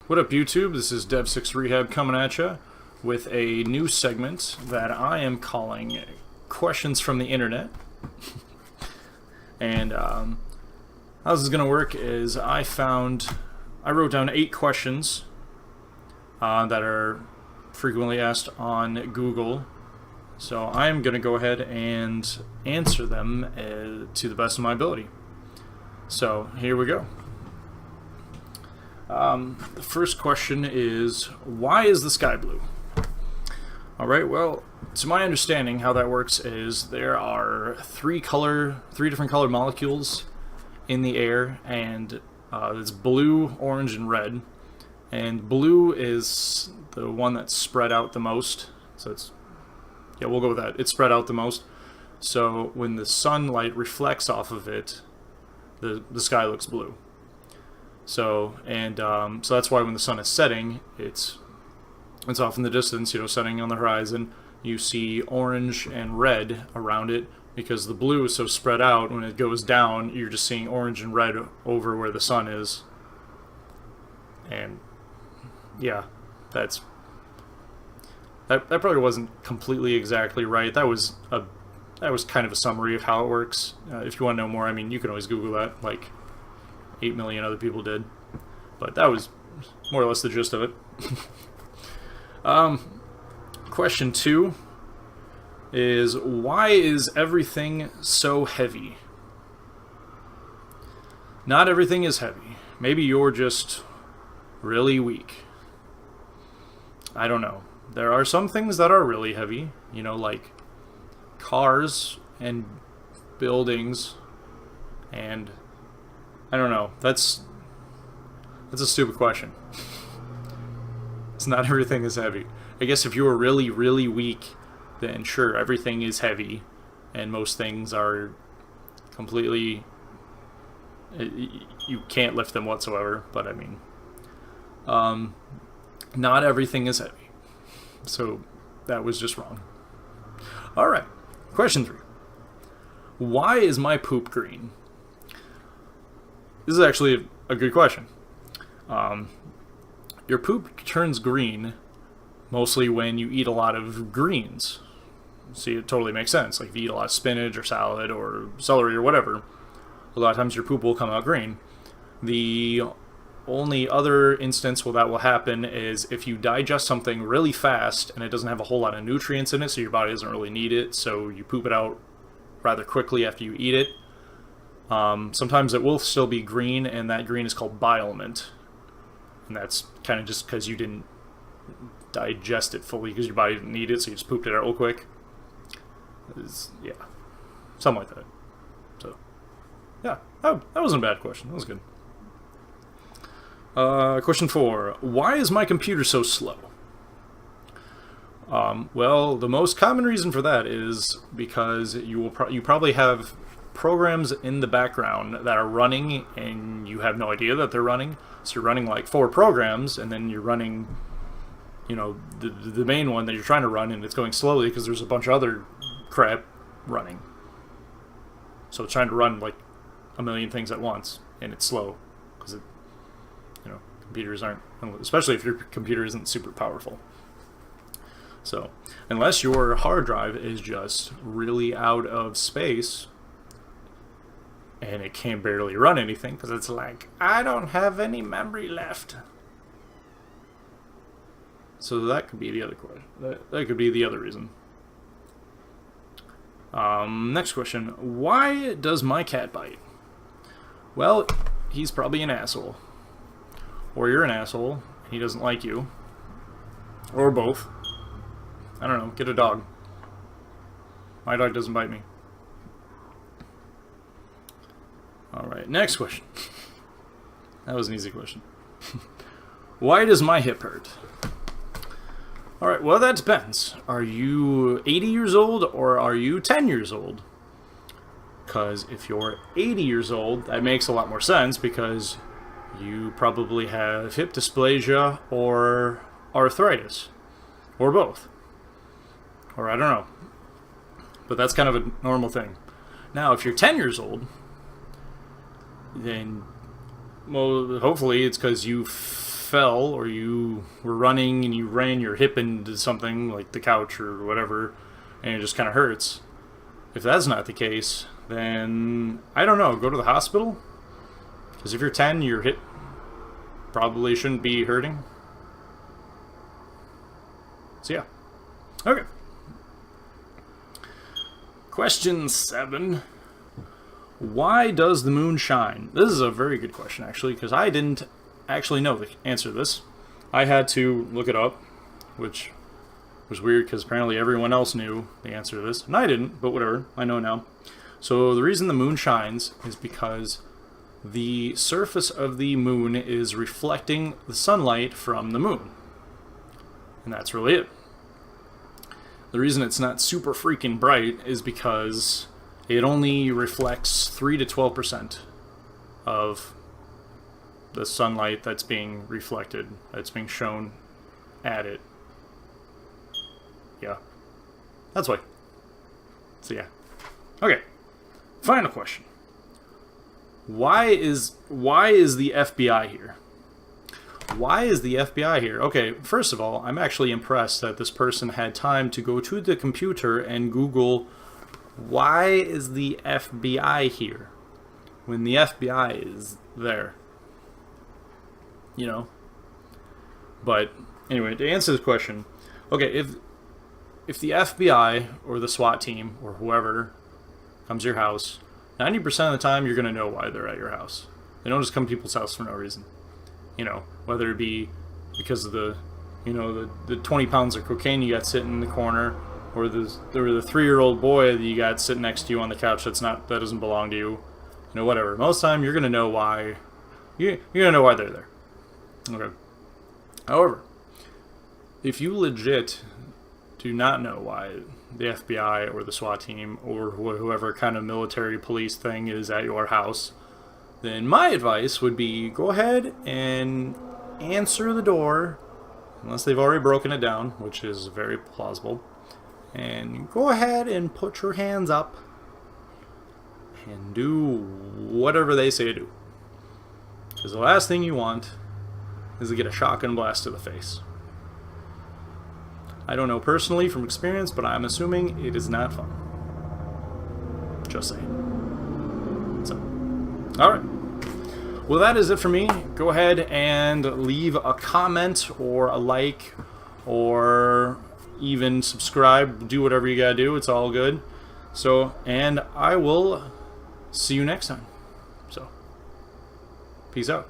What up, YouTube? This is Dev6Rehab coming at you with a new segment that I am calling Questions from the Internet. And how this is going to work is I wrote down 8 questions that are frequently asked on Google. So I'm going to go ahead and answer them to the best of my ability. So here we go. The first question is, why is the sky blue? Alright, well, to my understanding, how that works is there are three different color molecules in the air, and it's blue, orange, and red. And blue is the one that's spread out the most, so we'll go with that. It's spread out the most, so when the sunlight reflects off of it, the sky looks blue. So that's why when the sun is setting, it's off in the distance, setting on the horizon. You see orange and red around it because the blue is so spread out. When it goes down, you're just seeing orange and red over where the sun is. And yeah, that probably wasn't completely exactly right. That was kind of a summary of how it works. If you want to know more, I mean, you can always Google that. Like 8 million other people did, but that was more or less the gist of it. Question 2 is, why is everything so heavy? Not everything is heavy. Maybe you're just really weak. I don't know. There are some things that are really heavy, like cars and buildings, and I don't know. That's a stupid question. It's not everything is heavy. I guess if you were really, really weak, then sure, everything is heavy, and most things are completely... you can't lift them whatsoever, but I mean... not everything is heavy. So, that was just wrong. Alright, question 3. Why is my poop green? This is actually a good question. Your poop turns green mostly when you eat a lot of greens. See, it totally makes sense. Like if you eat a lot of spinach or salad or celery or whatever, a lot of times your poop will come out green. The only other instance where that will happen is if you digest something really fast and it doesn't have a whole lot of nutrients in it, so your body doesn't really need it, so you poop it out rather quickly after you eat it. Sometimes it will still be green, and that green is called bilement. And that's kind of just because you didn't digest it fully because your body didn't need it, so you just pooped it out real quick. Yeah, something like that. So, yeah, that wasn't a bad question. That was good. Question 4. Why is my computer so slow? Well, the most common reason for that is because you probably have programs in the background that are running and you have no idea that they're running. So you're running like 4 programs, and then you're running, the main one that you're trying to run, and it's going slowly because there's a bunch of other crap running. So it's trying to run like a million things at once, and it's slow because computers aren't, especially if your computer isn't super powerful. So unless your hard drive is just really out of space and it can barely run anything because it's like, I don't have any memory left. So that could be the other question. That could be the other reason. Next question. Why does my cat bite? Well, he's probably an asshole. Or you're an asshole, and he doesn't like you. Or both. I don't know, get a dog. My dog doesn't bite me. Alright, next question. That was an easy question. Why does my hip hurt? Alright, well that depends. Are you 80 years old or are you 10 years old? Because if you're 80 years old, that makes a lot more sense because you probably have hip dysplasia or arthritis. Or both. Or I don't know. But that's kind of a normal thing. Now, if you're 10 years old, then, well, hopefully it's because you fell or you were running and you ran your hip into something like the couch or whatever, and it just kind of hurts. If that's not the case, then I don't know, go to the hospital. Because if you're 10, your hip probably shouldn't be hurting. So yeah. Okay. Question 7. Why does the moon shine? This is a very good question, actually, because I didn't actually know the answer to this. I had to look it up, which was weird because apparently everyone else knew the answer to this. And I didn't, but whatever. I know now. So the reason the moon shines is because the surface of the moon is reflecting the sunlight from the moon. And that's really it. The reason it's not super freaking bright is because it only reflects 3 to 12% of the sunlight that's being reflected, that's being shown at it. Yeah. That's why. So yeah. Okay. Final question. Why is the FBI here? Why is the FBI here? Okay, first of all, I'm actually impressed that this person had time to go to the computer and Google, why is the FBI here? When the FBI is there. You know? But, anyway, to answer this question, okay, if the FBI or the SWAT team or whoever comes to your house, 90% of the time you're going to know why they're at your house. They don't just come to people's house for no reason. You know, whether it be because of the 20 pounds of cocaine you got sitting in the corner, or the 3-year-old boy that you got sitting next to you on the couch that doesn't belong to you. You know, whatever. Most of the time you're going to know why. You're going to know why they're there. Okay. However, if you legit do not know why the FBI or the SWAT team or whoever kind of military police thing is at your house, then my advice would be go ahead and answer the door, unless they've already broken it down, which is very plausible, and go ahead and put your hands up and do whatever they say to do. Because the last thing you want is to get a shotgun blast to the face. I don't know personally from experience, but I'm assuming it is not fun. Just saying. So, alright. Well, that is it for me. Go ahead and leave a comment or a like or even subscribe. Do whatever you gotta do. It's all good. So, and I will see you next time. So, peace out.